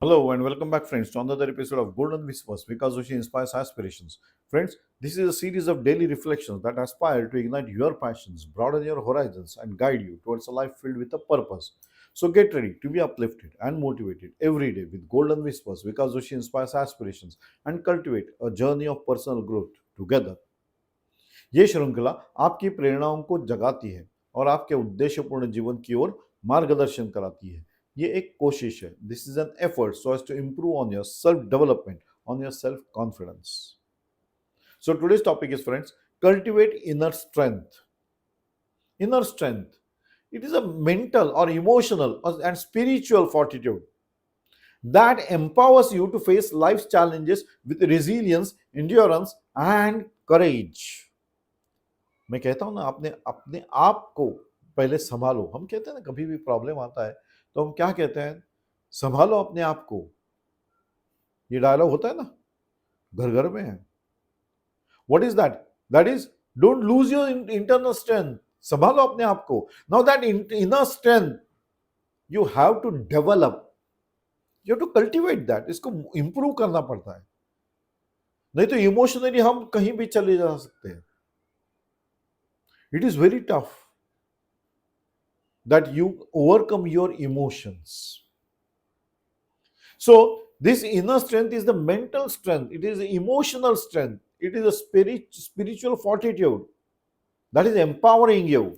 Hello and welcome back, friends, to another episode of Golden Whispers because Joshi inspires aspirations. Friends, this is a series of daily reflections that aspire to ignite your passions, broaden your horizons, and guide you towards a life filled with a purpose. So get ready to be uplifted and motivated every day with Golden Whispers because Joshi inspires aspirations and cultivate a journey of personal growth together. ये श्रृंखला आपकी प्रेरणाओं को जगाती है और आपके उद्देश्यपूर्ण जीवन की ओर मार्गदर्शन कराती है. ये एक कोशिश है. This is an effort so as to improve on your self development, on your self confidence. So today's topic is, friends, cultivate inner strength. Inner strength. It is a mental or emotional and spiritual fortitude that empowers you to face life's challenges with resilience, endurance and courage. मैं कहता हूं ना, अपने अपने आप को पहले संभालो. हम कहते हैं ना, कभी भी प्रॉब्लम आता है तो हम क्या कहते हैं? संभालो अपने आप को. ये डायलॉग होता है ना, घर घर में है. What is that? That is, don't lose your internal strength. संभालो अपने आप को. Now that inner strength you have to develop. You have to cultivate that. इसको improve करना पड़ता है. नहीं तो इमोशनली हम कहीं भी चले जा सकते हैं. It is very tough that you overcome your emotions. So this inner strength is the mental strength. It is the emotional strength. It is a spiritual fortitude that is empowering you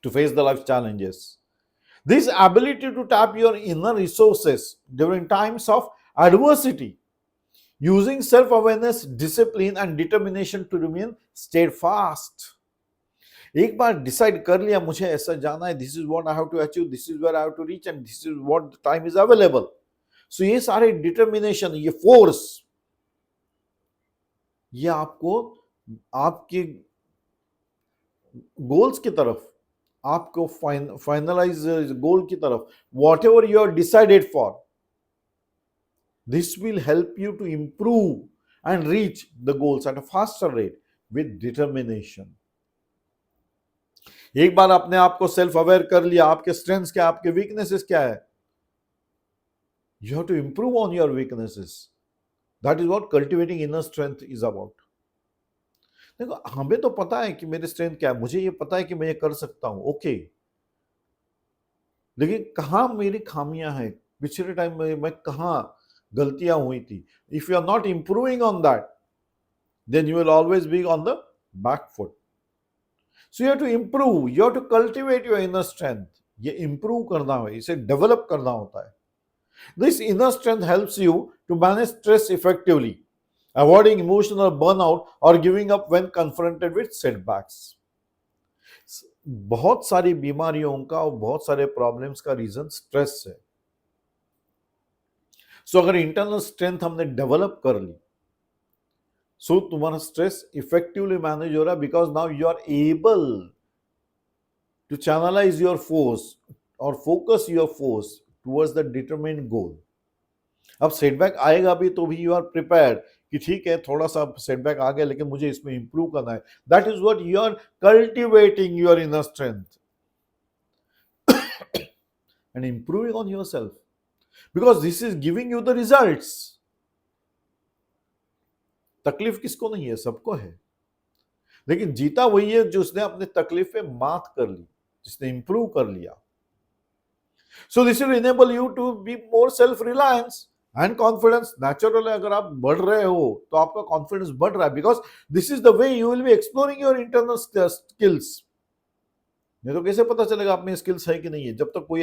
to face the life challenges. This ability to tap your inner resources during times of adversity, using self-awareness, discipline and determination to remain steadfast. एक बार decide कर लिया मुझे ऐसा जाना है, this is what I have to achieve, this is where I have to reach and this is what the time is available. So ये सारे determination, ये फोर्स, ये आपको आपके गोल्स की तरफ, आपको फाइनलाइज गोल की तरफ, whatever you are decided for, this will help you to improve and reach the goals at a faster rate with determination. एक बार अपने आप को सेल्फ अवेयर कर लिया, आपके स्ट्रेंथ्स क्या, आपके वीकनेसेस क्या है, you have to improve on your weaknesses. That is what cultivating inner strength is about. देखो, हमें तो पता है कि मेरे स्ट्रेंथ क्या है, मुझे ये पता है कि मैं ये कर सकता हूं, ओके. लेकिन कहां मेरी खामियां हैं, पिछले टाइम में मैं कहां गलतियां हुई थी. If you are not improving on that, then you will always be on the back foot. So you have to improve, you have to cultivate your inner strength. ये improve करना है, इसे develop करना होता है. This inner strength helps you to manage stress effectively, avoiding emotional burnout or giving up when confronted with setbacks. बहुत सारी बीमारियों का और बहुत सारे प्रॉब्लम्स का रीजन स्ट्रेस है. सो अगर इंटरनल स्ट्रेंथ हमने डेवलप कर ली, सो तुम्हारा स्ट्रेस इफेक्टिवली मैनेज हो रहा है, because now you are able to channelise your force और focus your force towards the determined goal. अब सेटबैक आएगा भी तो भी यू आर प्रिपेयर्ड कि ठीक है, थोड़ा सा सेटबैक आ गया लेकिन मुझे इसमें इंप्रूव करना है. That is what you are cultivating your inner strength and improving on yourself, because this is giving you the results. तकलीफ किसको नहीं है? सबको है. लेकिन जीता वही है जो उसने अपने तकलीफ पे मात कर ली, जिसने इंप्रूव कर लिया. So this will enable you to be more self reliance and confidence. Naturally अगर आप बढ़ रहे हो तो आपका कॉन्फिडेंस बढ़ रहा है, because this is the way you will be exploring your internal skills. नहीं तो कैसे पता चलेगा आप में स्किल्स है कि नहीं है? जब तक कोई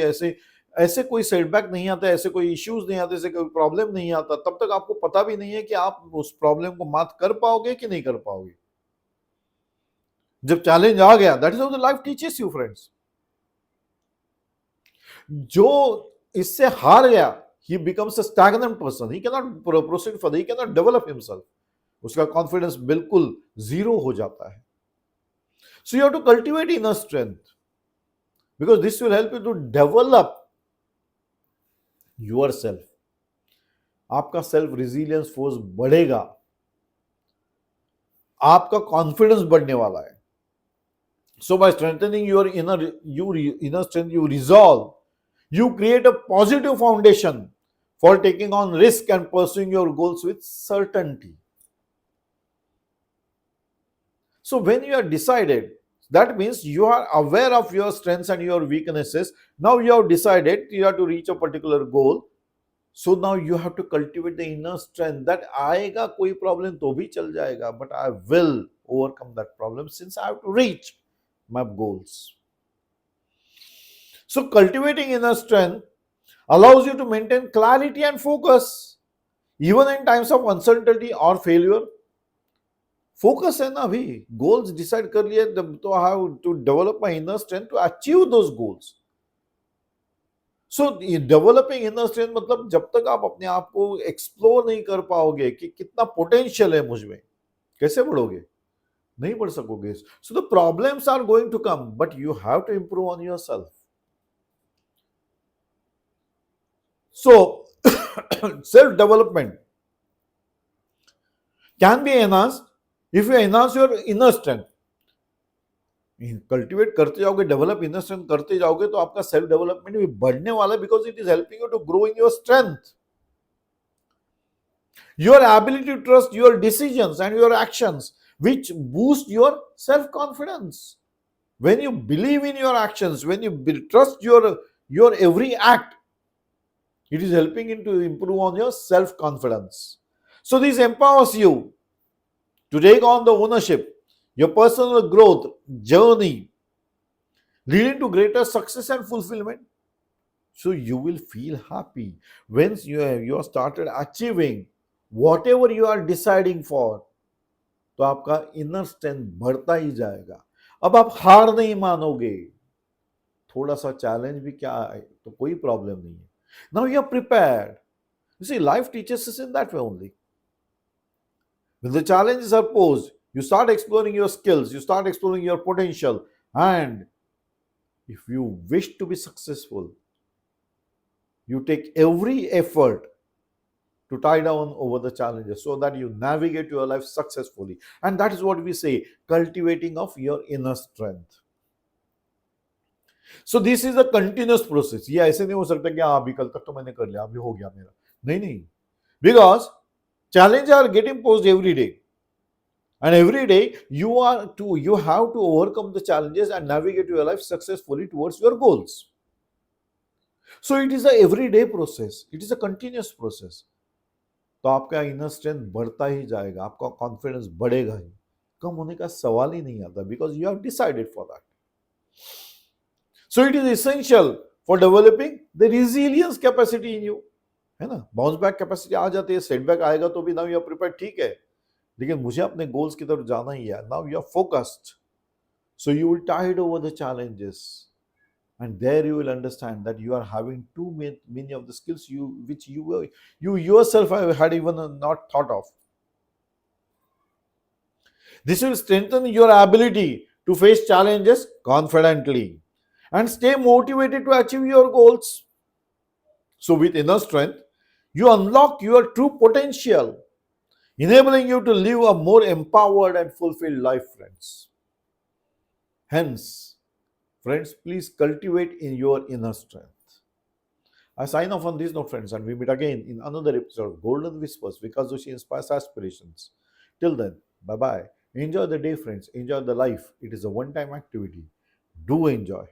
ऐसे कोई सेटबैक नहीं आता, ऐसे कोई इश्यूज नहीं आते, ऐसे कोई प्रॉब्लम नहीं आता, तब तक आपको पता भी नहीं है कि आप उस प्रॉब्लम को मात कर पाओगे कि नहीं कर पाओगे. जब चैलेंज आ गया, that is how the life teaches you, friends. जो इससे हार गया, he becomes a stagnant person. He can not proceed further, he can not develop himself. उसका कॉन्फिडेंस बिल्कुल जीरो हो जाता है. So you have to cultivate inner strength, because this will help you to develop yourself. आपका self resilience force बढ़ेगा, आपका confidence बढ़ने वाला है. So by strengthening your inner strength, you resolve, you create a positive foundation for taking on risk and pursuing your goals with certainty. So when you are decided, that means you are aware of your strengths and your weaknesses. Now you have decided you have to reach a particular goal. So now you have to cultivate the inner strength that आएगा कोई problem तो भी चल जाएगा, but I will overcome that problem since I have to reach my goals. So cultivating inner strength allows you to maintain clarity and focus even in times of uncertainty or failure. Focus है ना, अभी goals decide कर लिए तो how to develop my inner strength to achieve those goals. So developing inner strength मतलब जब तक आप अपने आप को एक्सप्लोर नहीं कर पाओगे कि कितना पोटेंशियल है मुझ में, कैसे बढ़ोगे? नहीं बढ़ सकोगे. So the problems are going to come, but you have to improve on yourself. So self development can be enhanced if you enhance your inner strength. Cultivate करते जाओगे, डेवलप इनर स्ट्रेंथ करते जाओगे तो आपका सेल्फ डेवलपमेंट भी बढ़ने वाला है, because it is helping you to grow in your strength. Your ability to trust your decisions and your actions which boost your self confidence. When you believe in your actions, when you trust your every act, it is helping you to improve on your self confidence. So this empowers you to take on the ownership, your personal growth journey, leading to greater success and fulfillment. So you will feel happy once you have started achieving whatever you are deciding for. तो आपका inner strength बढ़ता ही जाएगा. अब आप हार नहीं मानोगे. थोड़ा सा चैलेंज भी क्या है तो कोई प्रॉब्लम नहीं है. Now you are prepared. You see life teachers us in that way only. When the challenges are posed, you start exploring your skills, you start exploring your potential, and if you wish to be successful, you take every effort to tie down over the challenges so that you navigate your life successfully. And that is what we say, cultivating of your inner strength. So this is a continuous process. ये ऐसे नहीं हो सकता कि हाँ अभी कल तक तो मैंने कर लिया, अभी हो गया मेरा. नहीं. Because challenges are getting posed every day, and every day you have to overcome the challenges and navigate your life successfully towards your goals. So it is a everyday process, it is a continuous process. तो आपका inner strength बढ़ता ही जाएगा, आपका confidence बढ़ेगा ही, कम होने का सवाल ही नहीं आता, because you have decided for that. So it is essential for developing the resilience capacity in you. है ना, बाउंस बैक कैपेसिटी आ जाती है. सेटबैक आएगा तो भी नाउ यू आर प्रिपेयर्ड, ठीक है, लेकिन मुझे अपने गोल्स की तरफ जाना ही है. Now you are focused, so you will tide over the challenges, and there you will understand that you are having too many of the skills which you yourself had even not thought of. This will strengthen your ability to face challenges confidently and stay motivated to achieve your goals. So with inner strength, you unlock your true potential, enabling you to live a more empowered and fulfilled life, friends. Hence, friends, please cultivate in your inner strength. I sign off on this note, friends, and we meet again in another episode of Golden Whispers, because Joshi inspires aspirations. Till then, bye-bye. Enjoy the day, friends. Enjoy the life. It is a one-time activity. Do enjoy.